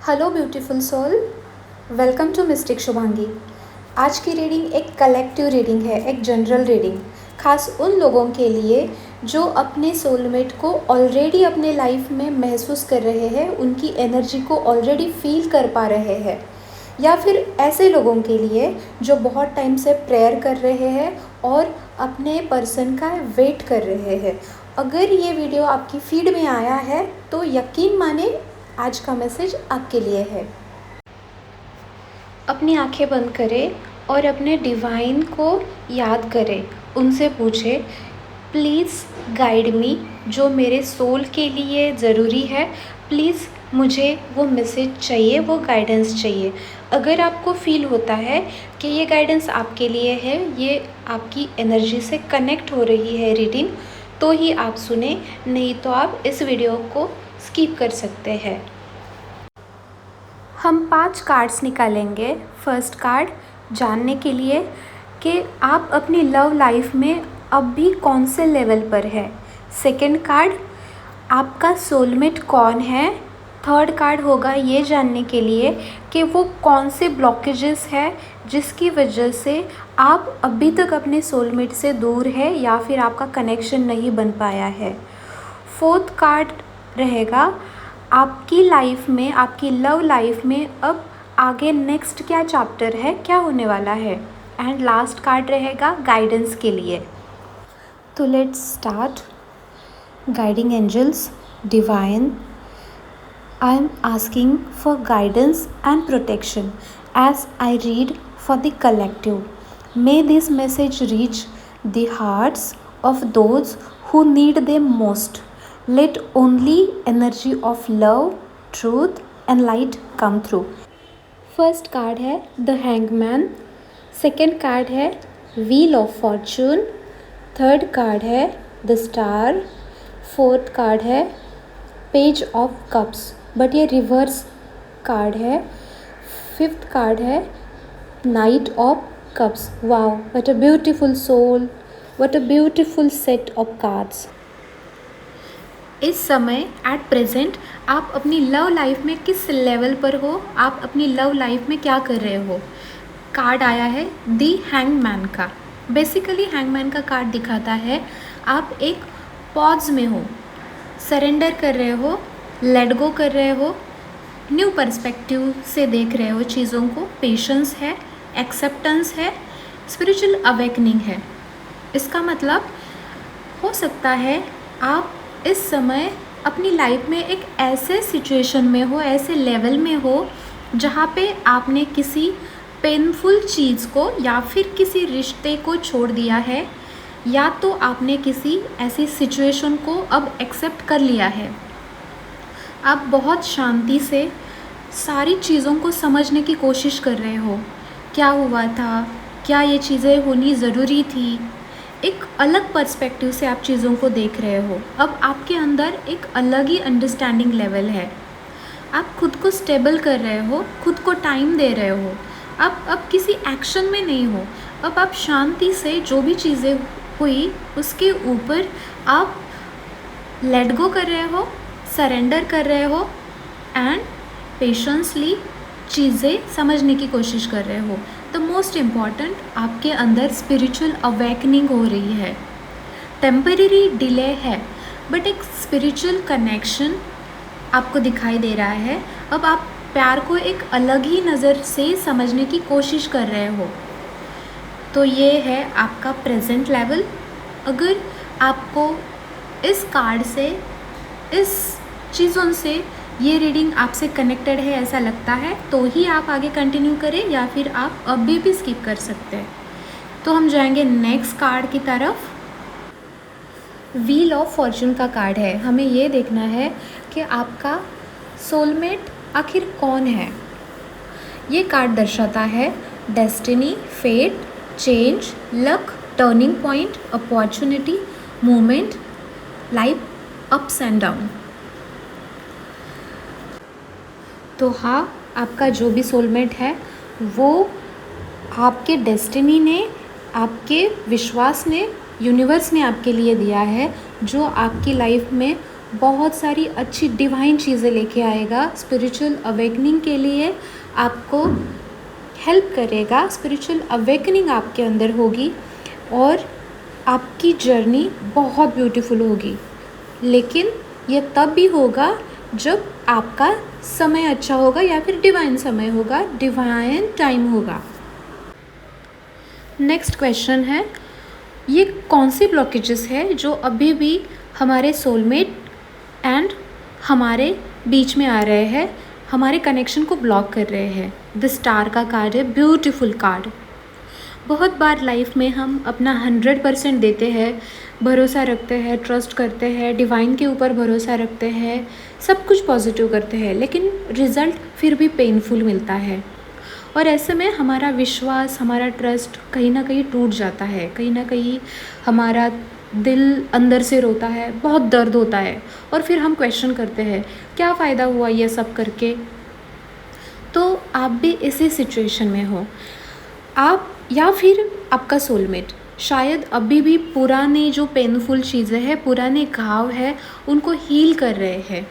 Hello beautiful soul, welcome to mystic Shubhangi. आज की reading एक कलेक्टिव रीडिंग है, एक जनरल रीडिंग, खास उन लोगों के लिए जो अपने सोलमेट को ऑलरेडी अपने लाइफ में महसूस कर रहे हैं, उनकी एनर्जी को ऑलरेडी फील कर पा रहे हैं, या फिर ऐसे लोगों के लिए जो बहुत टाइम से प्रेयर कर रहे हैं और अपने पर्सन का वेट कर रहे हैं। अगर ये वीडियो आपकी फीड में आया है तो यकीन माने आज का मैसेज आपके लिए है। अपनी आंखें बंद करें और अपने डिवाइन को याद करें। उनसे पूछें, प्लीज़ गाइड मी, जो मेरे सोल के लिए ज़रूरी है। प्लीज़ मुझे वो मैसेज चाहिए, वो गाइडेंस चाहिए। अगर आपको फील होता है कि ये गाइडेंस आपके लिए है, ये आपकी एनर्जी से कनेक्ट हो रही है रीडिंग, तो ही आप सुने, नहीं तो आप इस वीडियो को स्किप कर सकते हैं। हम 5 कार्ड्स निकालेंगे। फर्स्ट कार्ड जानने के लिए कि आप अपनी लव लाइफ में अब भी कौन से लेवल पर है। सेकंड कार्ड, आपका सोलमेट कौन है। थर्ड कार्ड होगा ये जानने के लिए कि वो कौन से ब्लॉकेजेस है जिसकी वजह से आप अभी तक अपने सोलमेट से दूर है या फिर आपका कनेक्शन नहीं बन पाया है। फोर्थ कार्ड रहेगा आपकी लाइफ में, आपकी लव लाइफ में अब आगे नेक्स्ट क्या चैप्टर है, क्या होने वाला है। एंड लास्ट कार्ड रहेगा गाइडेंस के लिए। तो let's start. Guiding angels, divine, I am asking for guidance and protection as I read for the collective. May this message reach the hearts of those who need them most. Let only energy of love, truth and light come through. First card है the hangman, second card है wheel of fortune, third card है the star, fourth card है page of cups, but ये reverse card है। Fifth card है knight of cups. Wow, what a beautiful soul, what a beautiful set of cards. इस समय at present आप अपनी love life में किस लेवल पर हो, आप अपनी लव लाइफ में क्या कर रहे हो। कार्ड आया है दी हैंगमैन का। बेसिकली हैंगमैन का कार्ड दिखाता है आप एक पॉज में हो, सरेंडर कर रहे हो, लेट गो कर रहे हो, न्यू पर्सपेक्टिव से देख रहे हो चीज़ों को, पेशेंस है, एक्सेप्टेंस है, स्पिरिचुअल अवेकनिंग है। इसका मतलब हो सकता है आप इस समय अपनी लाइफ में एक ऐसे सिचुएशन में हो, ऐसे लेवल में हो जहाँ पे आपने किसी पेनफुल चीज़ को या फिर किसी रिश्ते को छोड़ दिया है, या तो आपने किसी ऐसी सिचुएशन को अब एक्सेप्ट कर लिया है। आप बहुत शांति से सारी चीज़ों को समझने की कोशिश कर रहे हो, क्या हुआ था, क्या ये चीज़ें होनी ज़रूरी थी। एक अलग पर्सपेक्टिव से आप चीज़ों को देख रहे हो। अब आपके अंदर एक अलग ही अंडरस्टैंडिंग लेवल है। आप खुद को स्टेबल कर रहे हो, खुद को टाइम दे रहे हो। आप अब किसी एक्शन में नहीं हो। अब आप शांति से जो भी चीज़ें हुई उसके ऊपर आप लेट गो कर रहे हो, सरेंडर कर रहे हो एंड पेशेंसली चीज़ें समझने की कोशिश कर रहे हो। द मोस्ट इम्पॉर्टेंट, आपके अंदर स्पिरिचुअल अवेकनिंग हो रही है। टेम्परेरी डिले है बट एक स्पिरिचुअल कनेक्शन आपको दिखाई दे रहा है। अब आप प्यार को एक अलग ही नज़र से समझने की कोशिश कर रहे हो। तो ये है आपका प्रेजेंट लेवल। अगर आपको इस कार्ड से, इस चीज़ों से ये रीडिंग आपसे कनेक्टेड है ऐसा लगता है, तो ही आप आगे कंटिन्यू करें, या फिर आप अभी भी स्किप कर सकते हैं। तो हम जाएंगे नेक्स्ट कार्ड की तरफ। व्हील ऑफ फॉर्चून का कार्ड है। हमें ये देखना है कि आपका सोलमेट आखिर कौन है। ये कार्ड दर्शाता है destiny, fate, change, luck, turning point, opportunity, movement, life ups and down. तो हाँ, आपका जो भी सोलमेट है वो आपके डेस्टिनी ने, आपके विश्वास ने, यूनिवर्स ने आपके लिए दिया है, जो आपकी लाइफ में बहुत सारी अच्छी डिवाइन चीज़ें लेके आएगा। स्पिरिचुअल अवेकनिंग के लिए आपको हेल्प करेगा। स्पिरिचुअल अवेकनिंग आपके अंदर होगी और आपकी जर्नी बहुत ब्यूटीफुल होगी। लेकिन यह तब भी होगा जब आपका समय अच्छा होगा या फिर डिवाइन समय होगा, डिवाइन टाइम होगा। नेक्स्ट क्वेश्चन है, ये कौन सी ब्लॉकेजेस है जो अभी भी हमारे सोलमेट एंड हमारे बीच में आ रहे हैं, हमारे कनेक्शन को ब्लॉक कर रहे हैं। द स्टार का कार्ड है, ब्यूटीफुल कार्ड। बहुत बार लाइफ में हम अपना 100% देते हैं, भरोसा रखते हैं, ट्रस्ट करते हैं, डिवाइन के ऊपर भरोसा रखते हैं, सब कुछ पॉजिटिव करते हैं, लेकिन रिज़ल्ट फिर भी पेनफुल मिलता है। और ऐसे में हमारा विश्वास, हमारा ट्रस्ट कहीं ना कहीं टूट जाता है, कहीं ना कहीं हमारा दिल अंदर से रोता है, बहुत दर्द होता है और फिर हम क्वेश्चन करते हैं क्या फ़ायदा हुआ ये सब करके। तो आप भी इसी सिचुएशन में हो, आप या फिर आपका सोलमेट शायद अभी भी पुराने जो पेनफुल चीज़ें हैं, पुराने घाव है, उनको हील कर रहे हैं।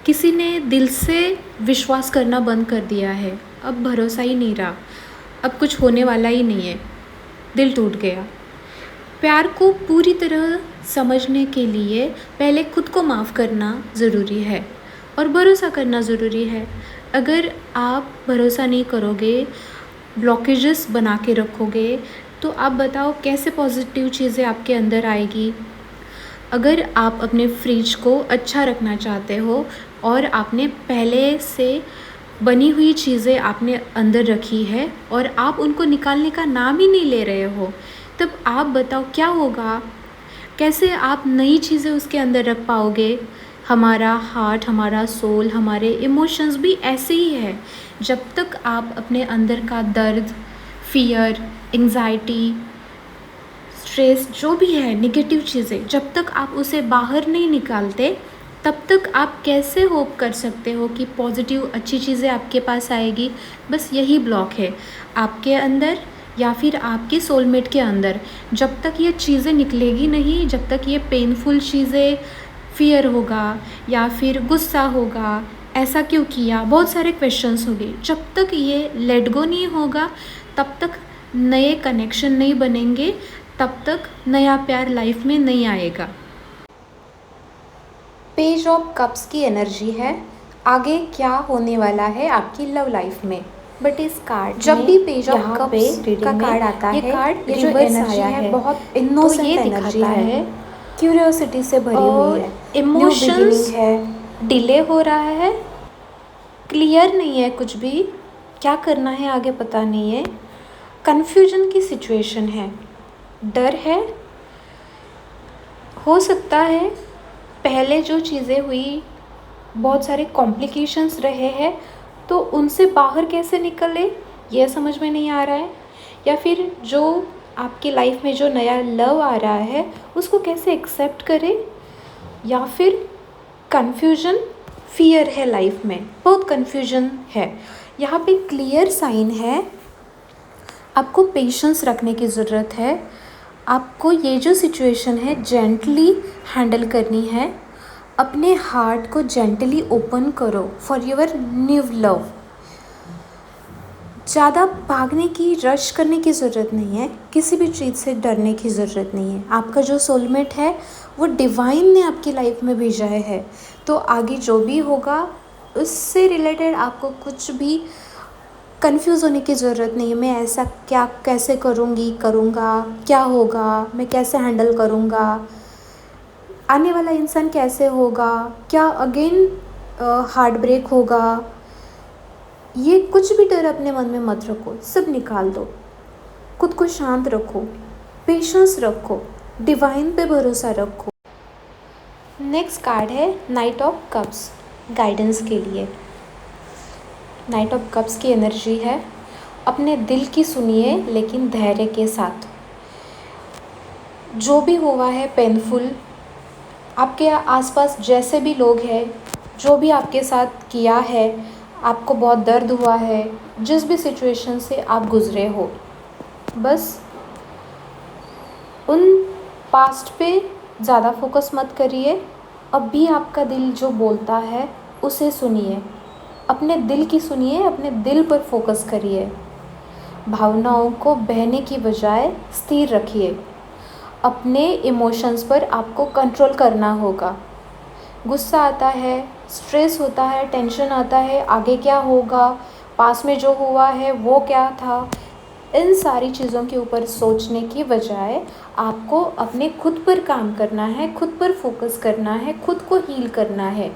किसी ने दिल से विश्वास करना बंद कर दिया है, अब भरोसा ही नहीं रहा, अब कुछ होने वाला ही नहीं है, दिल टूट गया। प्यार को पूरी तरह समझने के लिए पहले खुद को माफ़ करना ज़रूरी है और भरोसा करना ज़रूरी है। अगर आप भरोसा नहीं करोगे, ब्लॉकेजेस बना के रखोगे, तो आप बताओ कैसे पॉजिटिव चीज़ें आपके अंदर आएगी। अगर आप अपने फ्रिज को अच्छा रखना चाहते हो और आपने पहले से बनी हुई चीज़ें आपने अंदर रखी है और आप उनको निकालने का नाम ही नहीं ले रहे हो, तब आप बताओ क्या होगा, कैसे आप नई चीज़ें उसके अंदर रख पाओगे। हमारा हार्ट, हमारा सोल, हमारे इमोशंस भी ऐसे ही है। जब तक आप अपने अंदर का दर्द, फियर, एंजाइटी, स्ट्रेस, जो भी है नेगेटिव चीज़ें, जब तक आप उसे बाहर नहीं निकालते, तब तक आप कैसे होप कर सकते हो कि पॉजिटिव अच्छी चीज़ें आपके पास आएगी। बस यही ब्लॉक है आपके अंदर या फिर आपके सोलमेट के अंदर। जब तक ये चीज़ें निकलेगी नहीं, जब तक ये पेनफुल चीज़ें, फियर होगा या फिर गुस्सा होगा, ऐसा क्यों किया, बहुत सारे क्वेश्चंस होंगे, जब तक ये लेट गो नहीं होगा तब तक नए कनेक्शन नहीं बनेंगे, तब तक नया प्यार लाइफ में नहीं आएगा। पेज ऑफ कप्स की एनर्जी है, आगे क्या होने वाला है आपकी लव लाइफ में। बट इस कार्ड जब भी पेज ऑफ कप्स का कार्ड आता है, ये जो एनर्जी है बहुत इनोसेंट एनर्जी है, क्यूरियोसिटी से भरी हुई है, इमोशंस है, डिले हो रहा है, क्लियर नहीं है, कुछ भी क्या करना है आगे पता नहीं है, कन्फ्यूजन की सिचुएशन है, डर है। हो सकता है पहले जो चीज़ें हुई, बहुत सारे कॉम्प्लिकेशंस रहे हैं, तो उनसे बाहर कैसे निकले ये समझ में नहीं आ रहा है, या फिर जो आपकी लाइफ में जो नया लव आ रहा है उसको कैसे एक्सेप्ट करें, या फिर कन्फ्यूजन, फियर है लाइफ में, बहुत कन्फ्यूजन है। यहाँ पे क्लियर साइन है, आपको पेशेंस रखने की ज़रूरत है, आपको ये जो सिचुएशन है जेंटली हैंडल करनी है, अपने हार्ट को जेंटली ओपन करो फॉर योर न्यू लव। ज़्यादा भागने की, रश करने की ज़रूरत नहीं है, किसी भी चीज़ से डरने की ज़रूरत नहीं है। आपका जो सोलमेट है वो डिवाइन ने आपकी लाइफ में भेजा है, तो आगे जो भी होगा उससे रिलेटेड आपको कुछ भी कंफ्यूज होने की ज़रूरत नहीं है। मैं ऐसा क्या कैसे करूँगा, क्या होगा, मैं कैसे हैंडल करूँगा, आने वाला इंसान कैसे होगा, क्या अगेन हार्ट ब्रेक होगा, ये कुछ भी डर अपने मन में मत रखो, सब निकाल दो, खुद को शांत रखो, पेशेंस रखो, डिवाइन पे भरोसा रखो। नेक्स्ट कार्ड है नाइट ऑफ कप्स, गाइडेंस के लिए। नाइट ऑफ कप्स की एनर्जी है, अपने दिल की सुनिए लेकिन धैर्य के साथ। जो भी हुआ है पेनफुल, आपके आसपास जैसे भी लोग हैं, जो भी आपके साथ किया है, आपको बहुत दर्द हुआ है, जिस भी सिचुएशन से आप गुज़रे हो, बस उन पास्ट पे ज़्यादा फोकस मत करिए, अब भी आपका दिल जो बोलता है उसे सुनिए, अपने दिल की सुनिए, अपने दिल पर फोकस करिए। भावनाओं को बहने की बजाय स्थिर रखिए। अपने इमोशंस पर आपको कंट्रोल करना होगा। गुस्सा आता है, स्ट्रेस होता है, टेंशन आता है, आगे क्या होगा, पास में जो हुआ है वो क्या था, इन सारी चीज़ों के ऊपर सोचने की बजाय आपको अपने खुद पर काम करना है, खुद पर फोकस करना है, खुद को हील करना है।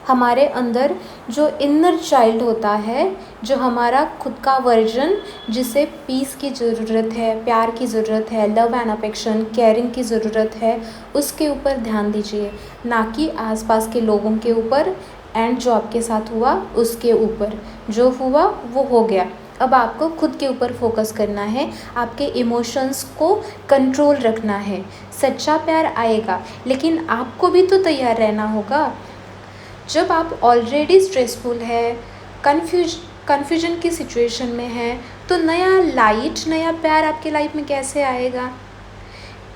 हमारे अंदर जो इनर चाइल्ड होता है, जो हमारा खुद का वर्जन, जिसे पीस की ज़रूरत है, प्यार की ज़रूरत है, लव एंड अफेक्शन, केयरिंग की ज़रूरत है, उसके ऊपर ध्यान दीजिए, ना कि आसपास के लोगों के ऊपर एंड जो आपके साथ हुआ उसके ऊपर। जो हुआ वो हो गया, अब आपको खुद के ऊपर फोकस करना है, आपके इमोशंस को कंट्रोल रखना है। सच्चा प्यार आएगा, लेकिन आपको भी तो तैयार रहना होगा। जब आप ऑलरेडी स्ट्रेसफुल है, कन्फ्यूजन की सिचुएशन में है, तो नया लाइट, नया प्यार आपके लाइफ में कैसे आएगा?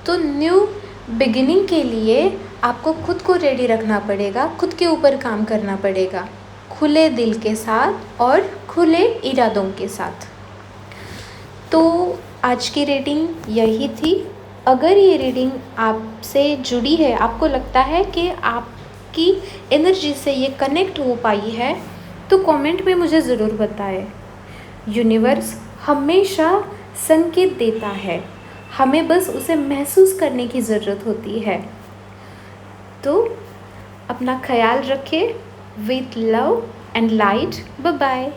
तो न्यू बिगिनिंग के लिए आपको खुद को रेडी रखना पड़ेगा, खुद के ऊपर काम करना पड़ेगा, खुले दिल के साथ और खुले इरादों के साथ। तो आज की रीडिंग यही थी। अगर ये रीडिंग आपसे जुड़ी है, आपको लगता है कि आपकी एनर्जी से ये कनेक्ट हो पाई है, तो कमेंट में मुझे ज़रूर बताएं। यूनिवर्स हमेशा संकेत देता है, हमें बस उसे महसूस करने की ज़रूरत होती है। तो अपना ख्याल रखें। With love and light, bye bye.